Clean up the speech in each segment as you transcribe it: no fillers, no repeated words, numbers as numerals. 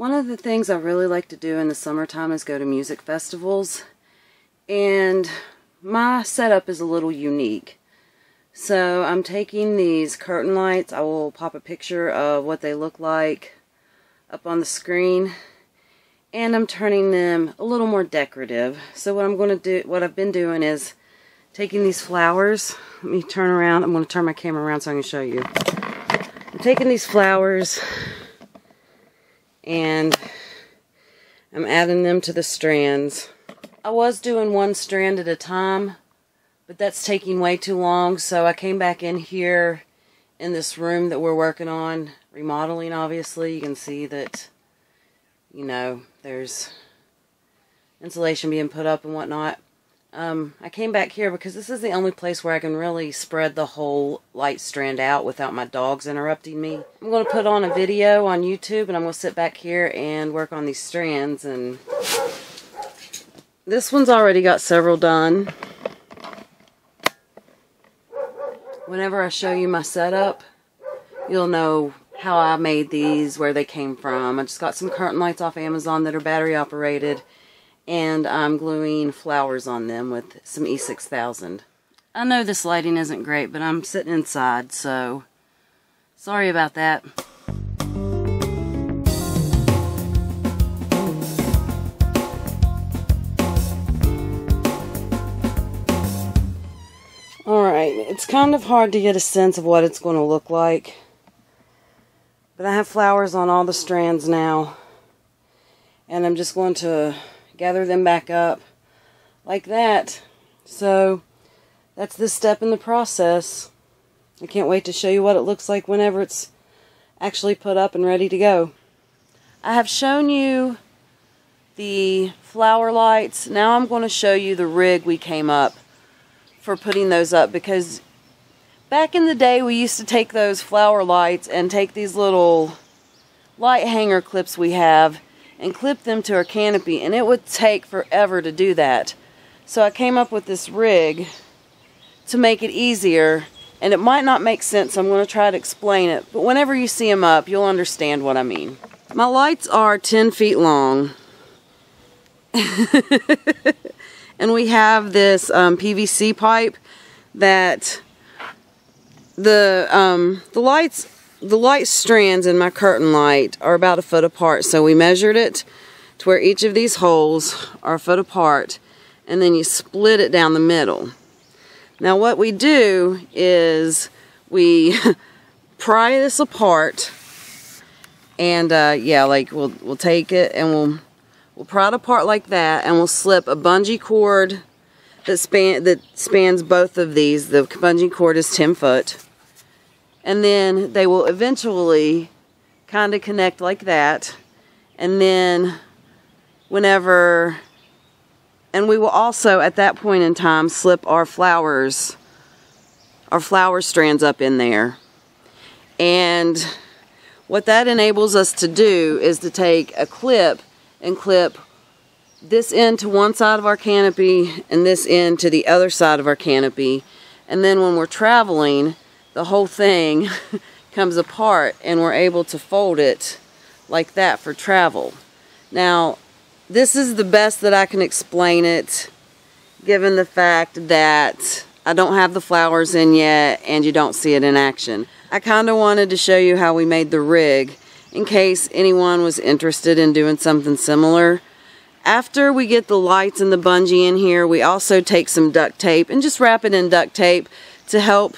One of the things I really like to do in the summertime is go to music festivals, and my setup is a little unique. So I'm taking these curtain lights. I will pop a picture of what they look like up on the screen, and I'm turning them a little more decorative. So what I've been doing is taking these flowers. Let me turn around. I'm going to turn my camera around so I can show you. I'm taking these flowers and I'm adding them to the strands. I was doing one strand at a time, but that's taking way too long, so I came back in here in this room that we're working on, remodeling obviously. You can see that, you know, there's insulation being put up and whatnot. I came back here because this is the only place where I can really spread the whole light strand out without my dogs interrupting me. I'm going to put on a video on YouTube, and I'm going to sit back here and work on these strands. And this one's already got several done. Whenever I show you my setup, you'll know how I made these, where they came from. I just got some curtain lights off Amazon that are battery operated, and I'm gluing flowers on them with some E6000. I know this lighting isn't great, but I'm sitting inside, so sorry about that. Alright, it's kind of hard to get a sense of what it's going to look like, but I have flowers on all the strands now, and I'm just going to gather them back up like that. So that's this step in the process. I can't wait to show you what it looks like whenever it's actually put up and ready to go. I have shown you the flower lights. Now I'm going to show you the rig we came up for putting those up, because back in the day we used to take those flower lights and take these little light hanger clips we have and clip them to our canopy, and it would take forever to do that. So I came up with this rig to make it easier, and it might not make sense, so I'm going to try to explain it, but whenever you see them up, you'll understand what I mean. My lights are 10 feet long, and we have this PVC pipe that the light strands in my curtain light are about 1 foot apart, so we measured it to where each of these holes are 1 foot apart, and then you split it down the middle. Now what we do is we pry this apart, and yeah, like we'll take it and we'll pry it apart like that, and we'll slip a bungee cord that spans both of these. The bungee cord is 10 foot. And then they will eventually kind of connect like that. And then we will also at that point in time slip our flower strands up in there. And what that enables us to do is to take a clip and clip this end to one side of our canopy and this end to the other side of our canopy. And then when we're traveling, the whole thing comes apart and we're able to fold it like that for travel. Now, this is the best that I can explain it, given the fact that I don't have the flowers in yet and you don't see it in action. I kind of wanted to show you how we made the rig in case anyone was interested in doing something similar. After we get the lights and the bungee in here, we also take some duct tape and just wrap it in duct tape to help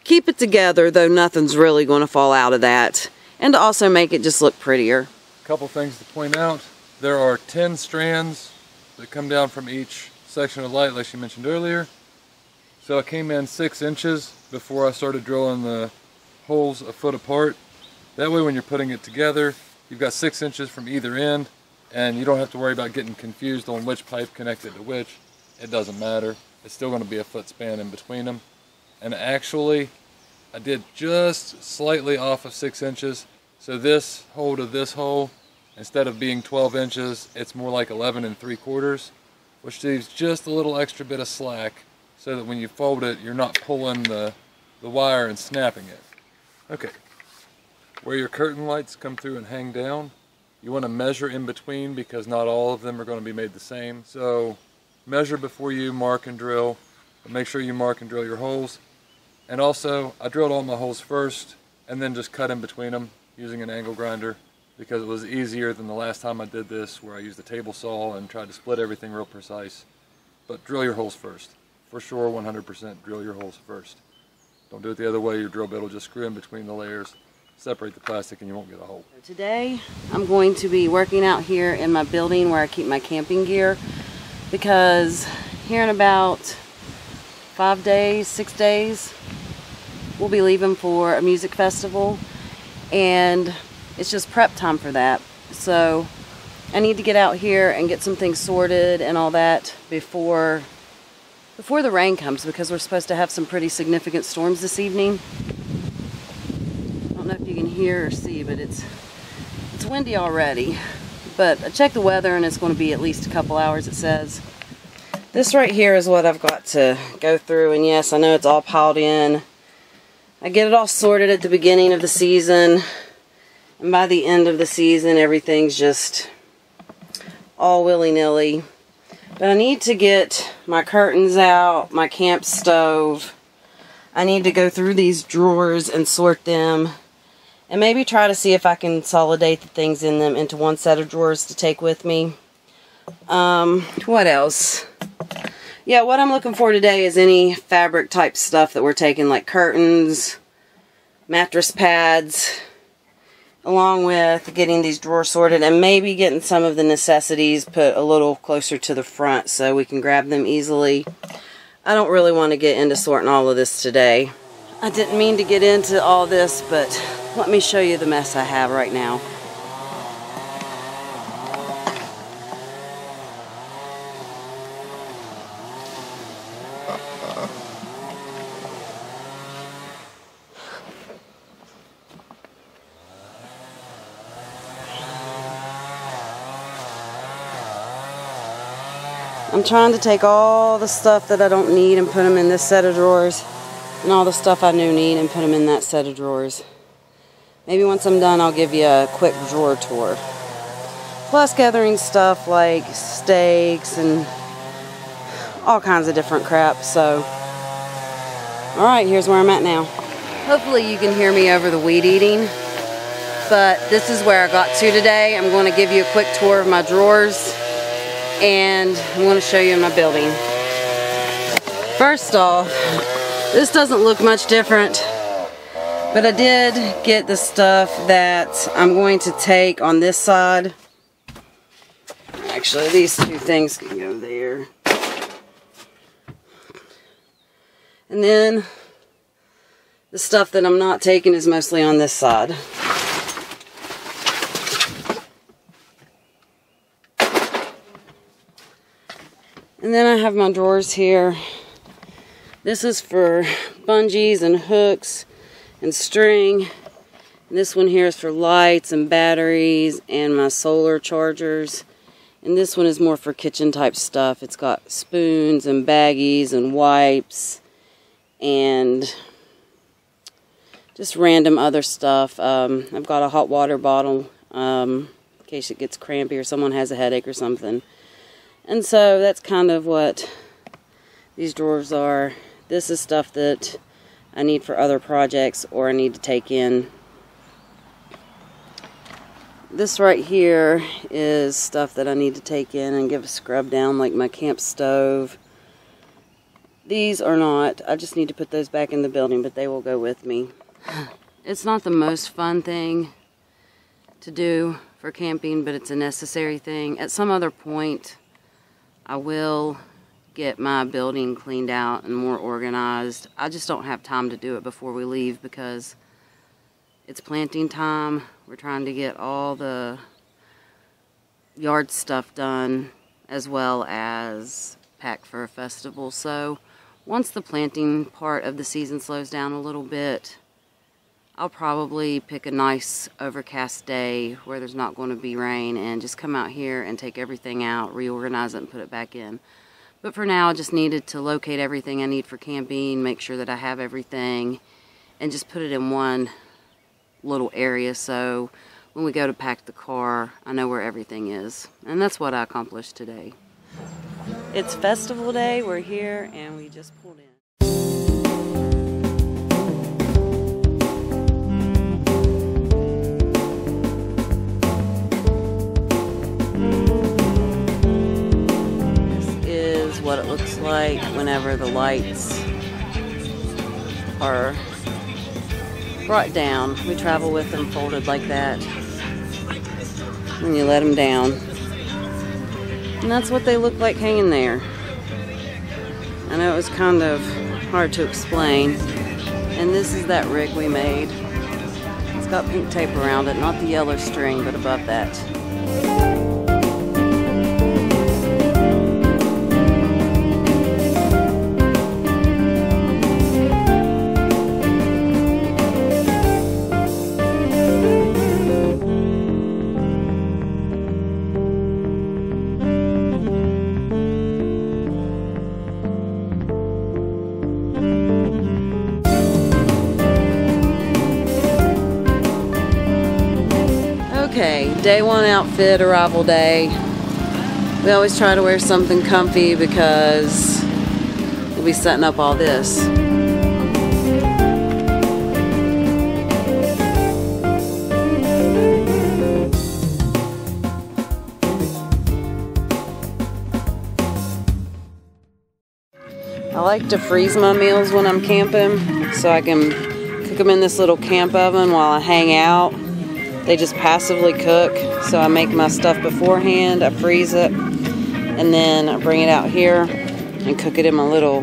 keep it together, though nothing's really going to fall out of that, and to also make it just look prettier. A couple things to point out. There are 10 strands that come down from each section of light, like she mentioned earlier. So I came in 6 inches before I started drilling the holes 1 foot apart. That way when you're putting it together, you've got 6 inches from either end, and you don't have to worry about getting confused on which pipe connected to which. It doesn't matter. It's still going to be a foot span in between them. And actually, I did just slightly off of 6 inches. So this hole to this hole, instead of being 12 inches, it's more like 11 3/4, which leaves just a little extra bit of slack so that when you fold it, you're not pulling the wire and snapping it. Okay, where your curtain lights come through and hang down, You want to measure in between because not all of them are going to be made the same. So measure before you mark and drill, but make sure you mark and drill your holes. And also, I drilled all my holes first and then just cut in between them using an angle grinder because it was easier than the last time I did this where I used a table saw and tried to split everything real precise. But drill your holes first. For sure, 100% drill your holes first. Don't do it the other way. Your drill bit will just screw in between the layers, separate the plastic, and you won't get a hole. Today, I'm going to be working out here in my building where I keep my camping gear because here in about 5 days, 6 days, we'll be leaving for a music festival, and it's just prep time for that. So I need to get out here and get some things sorted and all that before the rain comes, because we're supposed to have some pretty significant storms this evening. I don't know if you can hear or see, but it's windy already. But I checked the weather and it's going to be at least a couple hours, it says. This right here is what I've got to go through, and yes, I know it's all piled in. I get it all sorted at the beginning of the season, and by the end of the season everything's just all willy-nilly. But I need to get my curtains out, my camp stove. I need to go through these drawers and sort them, and maybe try to see if I can consolidate the things in them into one set of drawers to take with me. What else? Yeah, what I'm looking for today is any fabric type stuff that we're taking, like curtains, mattress pads, along with getting these drawers sorted, and maybe getting some of the necessities put a little closer to the front so we can grab them easily. I don't really want to get into sorting all of this today. I didn't mean to get into all this, but let me show you the mess I have right now. I'm trying to take all the stuff that I don't need and put them in this set of drawers, and all the stuff I do need and put them in that set of drawers. Maybe once I'm done, I'll give you a quick drawer tour. Plus gathering stuff like steaks and all kinds of different crap. So, alright, here's where I'm at now. Hopefully you can hear me over the weed eating, but this is where I got to today. I'm going to give you a quick tour of my drawers, and I'm going to show you in my building. First off, this doesn't look much different, but I did get the stuff that I'm going to take on this side. Actually, these two things can go there. And then the stuff that I'm not taking is mostly on this side. And then I have my drawers here. This is for bungees and hooks and string. And this one here is for lights and batteries and my solar chargers. And this one is more for kitchen type stuff. It's got spoons and baggies and wipes and just random other stuff. I've got a hot water bottle in case it gets crampy or someone has a headache or something. And so that's kind of what these drawers are. This is stuff that I need for other projects or I need to take in. This right here is stuff that I need to take in and give a scrub down, like my camp stove. These are not. I just need to put those back in the building, but they will go with me. It's not the most fun thing to do for camping, but it's a necessary thing. At some other point, I will get my building cleaned out and more organized. I just don't have time to do it before we leave because it's planting time. We're trying to get all the yard stuff done as well as pack for a festival. So once the planting part of the season slows down a little bit, I'll probably pick a nice overcast day where there's not going to be rain and just come out here and take everything out, reorganize it, and put it back in. But for now, I just needed to locate everything I need for camping, make sure that I have everything, and just put it in one little area so when we go to pack the car, I know where everything is. And that's what I accomplished today. It's festival day, we're here, and we just pulled in. This is what it looks like whenever the lights are brought down. We travel with them folded like that when you let them down. And that's what they look like hanging there. I know it was kind of hard to explain. And this is that rig we made. It's got pink tape around it, not the yellow string, but above that. Okay, day one outfit, arrival day. We always try to wear something comfy because we'll be setting up all this. I like to freeze my meals when I'm camping so I can cook them in this little camp oven while I hang out. They just passively cook, so I make my stuff beforehand, I freeze it, and then I bring it out here and cook it in my little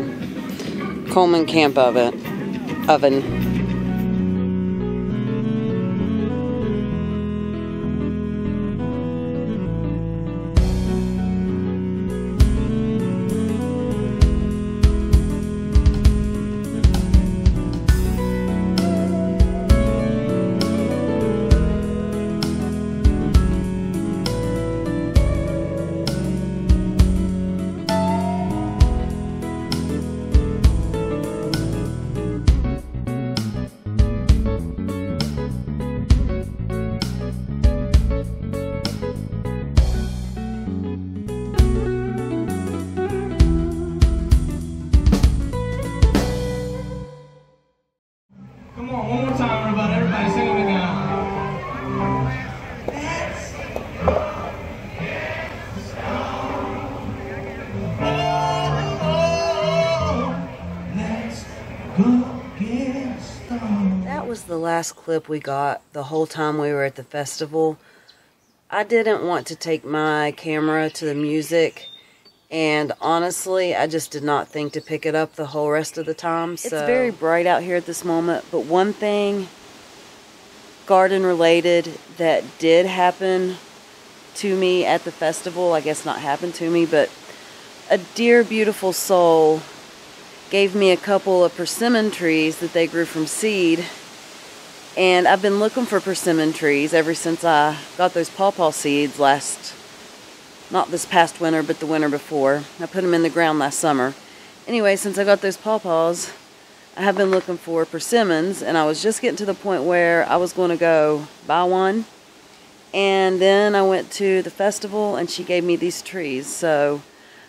Coleman camp oven. One more time, everybody sing with me now. That was the last clip we got the whole time we were at the festival. I didn't want to take my camera to the music, and honestly, I just did not think to pick it up the whole rest of the time. So. It's very bright out here at this moment, but one thing garden related that did happen to me at the festival, I guess not happened to me, but a dear beautiful soul gave me a couple of persimmon trees that they grew from seed. And I've been looking for persimmon trees ever since I got those pawpaw seeds not this past winter, but the winter before. I put them in the ground last summer. Anyway, since I got those pawpaws, I have been looking for persimmons, and I was just getting to the point where I was going to go buy one. And then I went to the festival, and she gave me these trees. So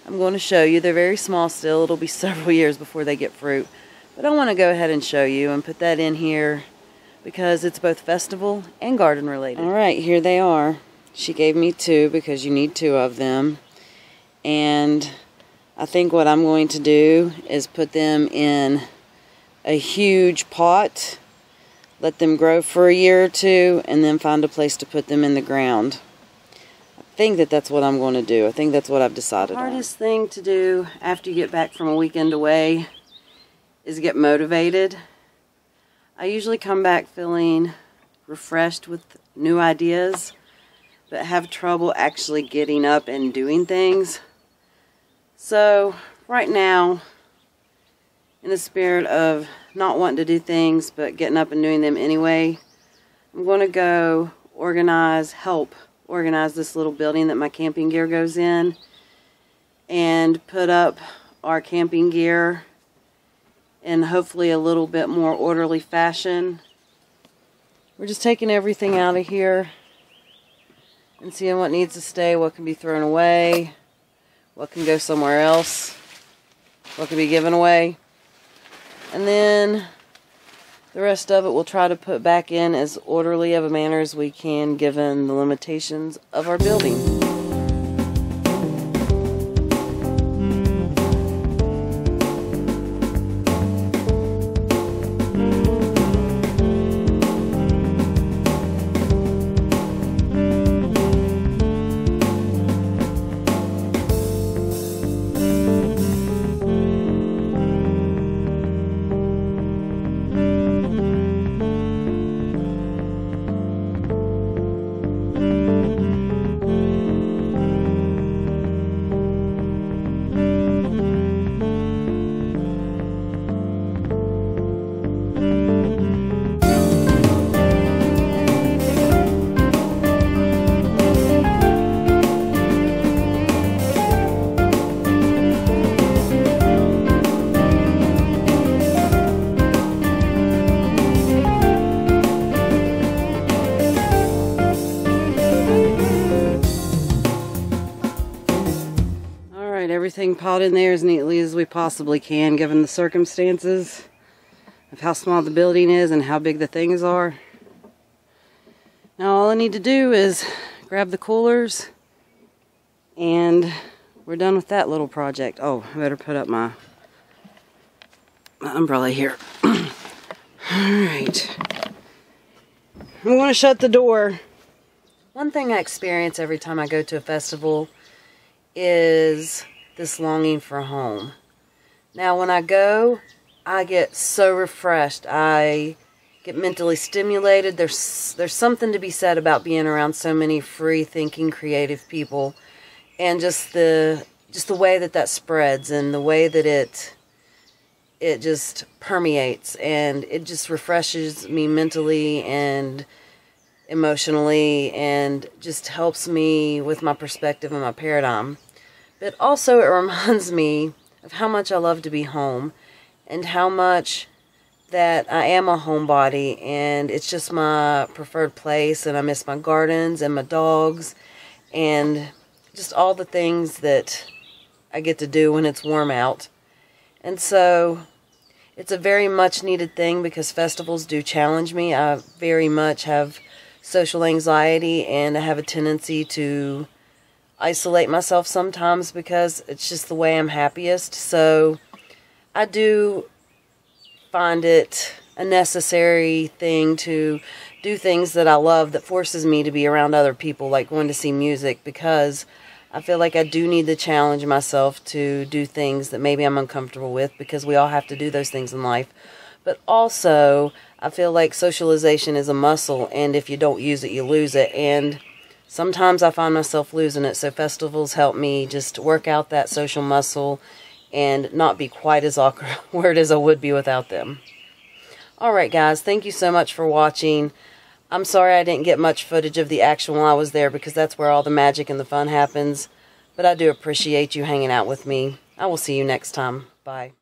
I'm going to show you. They're very small still. It'll be several years before they get fruit. But I want to go ahead and show you and put that in here because it's both festival and garden related. All right, here they are. She gave me two because you need two of them. And I think what I'm going to do is put them in a huge pot, let them grow for a year or two, and then find a place to put them in the ground. I think that that's what I'm going to do. I think that's what I've decided on. The hardest thing to do after you get back from a weekend away is get motivated. I usually come back feeling refreshed with new ideas, but have trouble actually getting up and doing things. So right now, in the spirit of not wanting to do things but getting up and doing them anyway, I'm going to go help organize this little building that my camping gear goes in, and put up our camping gear in hopefully a little bit more orderly fashion. We're just taking everything out of here and seeing what needs to stay, what can be thrown away, what can go somewhere else, what can be given away. And then the rest of it we'll try to put back in as orderly of a manner as we can given the limitations of our building. Everything piled in there as neatly as we possibly can given the circumstances of how small the building is and how big the things are. Now all I need to do is grab the coolers and we're done with that little project. Oh, I better put up my umbrella here. Alright. I'm going to shut the door. One thing I experience every time I go to a festival is this longing for home. Now when I go, I get so refreshed. I get mentally stimulated. There's something to be said about being around so many free thinking, creative people, and just the way that spreads and the way that it just permeates, and it just refreshes me mentally and emotionally and just helps me with my perspective and my paradigm. But also it reminds me of how much I love to be home and how much that I am a homebody and it's just my preferred place, and I miss my gardens and my dogs and just all the things that I get to do when it's warm out. And so it's a very much needed thing because festivals do challenge me. I very much have social anxiety and I have a tendency to isolate myself sometimes because it's just the way I'm happiest. So I do find it a necessary thing to do things that I love that forces me to be around other people, like going to see music, because I feel like I do need to challenge myself to do things that maybe I'm uncomfortable with, because we all have to do those things in life. But also I feel like socialization is a muscle, and if you don't use it, you lose it. And sometimes I find myself losing it, so festivals help me just work out that social muscle and not be quite as awkward as I would be without them. Alright guys, thank you so much for watching. I'm sorry I didn't get much footage of the action while I was there because that's where all the magic and the fun happens. But I do appreciate you hanging out with me. I will see you next time. Bye.